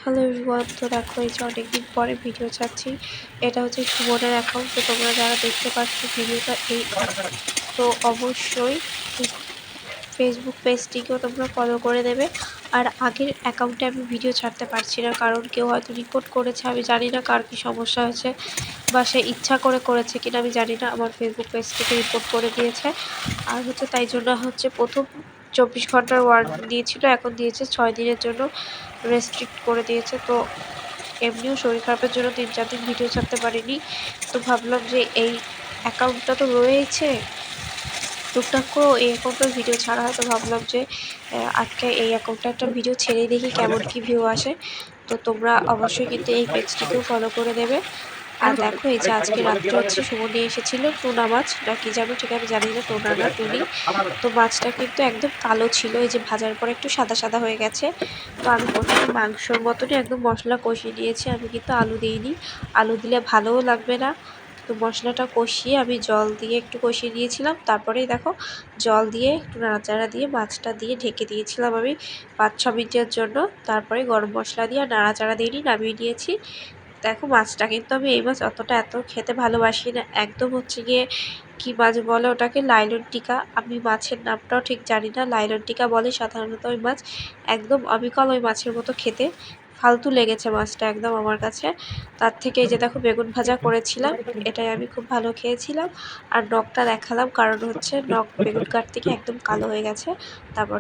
Hello everyone, তো দেখো এই যে অনেকদিন পরে ভিডিও ছাড়ছি। এটা হচ্ছে সুমনের অ্যাকাউন্ট। তো তোমরা যারা দেখতে পাচ্ছ ভিডিওটা এই তো অবশ্যই ফেসবুক পেজটিকেও তোমরা ফলো করে দেবে। আর আগের অ্যাকাউন্টে আমি ভিডিও ছাড়তে পারছি না, কারণ কেউ হয়তো রিপোর্ট করেছে, আমি জানি না কার কী সমস্যা হয়েছে বা সে ইচ্ছা করে করেছে কিনা আমি জানি না। আমার ফেসবুক পেজটিকে রিপোর্ট করে দিয়েছে। আর হচ্ছে তাই জন্য হচ্ছে প্রথম 24 ঘন্টার ওয়ার্নিং দিয়েছিল, এখন দিয়েছে 6 দিনের জন্য রেস্ট্রিক্ট করে দিয়েছে। তো এমনিও শরীর খারাপের জন্য 3-4 দিন ভিডিও ছাড়তে পারিনি। তো ভাবলাম যে এই অ্যাকাউন্টটা তো রয়েছে, টুকটাক করেও এই অ্যাকাউন্টের ভিডিও ছাড়া হয়। তো ভাবলাম যে আজকে এই অ্যাকাউন্টটা একটা ভিডিও ছেড়েই দেখি কেমন কি ভিউ আসে। তো তোমরা অবশ্যই কিন্তু এই পেজটিকেও ফলো করে দেবে। আর দেখো এই যে আজকে রাত্রে হচ্ছে সুমন নিয়ে এসেছিল টুনা মাছ না কি যেন, ঠিক আমি জানি না, টুনা না টুনি। তো মাছটা কিন্তু একদম কালো ছিল, এই যে ভাজার পর একটু সাদা সাদা হয়ে গেছে। তো আমি প্রথমে মাংসর মতনই একদম মশলা কষিয়ে নিয়েছি, আমি কিন্তু আলু দিইনি, আলু দিলে ভালোও লাগবে না। তো মশলাটা কষিয়ে আমি জল দিয়ে একটু কষিয়ে নিয়েছিলাম, তারপরেই দেখো জল দিয়ে একটু নাড়াচাড়া দিয়ে মাছটা দিয়ে ঢেকে দিয়েছিলাম আমি 5-6 মিনিটের জন্য। তারপরে গরম মশলা দিয়ে নাড়াচাড়া দিয়ে নামিয়ে নিয়েছি। দেখো মাছটা কিন্তু আমি এই মাছ অতটা এত খেতে ভালোবাসি না, একদম হচ্ছে গিয়ে কী মাছ বলে ওটাকে, লাইলন টিকা। আমি মাছের নামটাও ঠিক জানি না, লাইলন টিকা বলে সাধারণত ওই মাছ। একদম অবিকল ওই মাছের মতো খেতে, ফালতু লেগেছে মাছটা একদম আমার কাছে। তার থেকে এই যে দেখো বেগুন ভাজা করেছিলাম, এটাই আমি খুব ভালো খেয়েছিলাম। আর নখটা দেখালাম, কারণ হচ্ছে নখ বেগুন কাটতে গিয়ে একদম কালো হয়ে গেছে। তারপর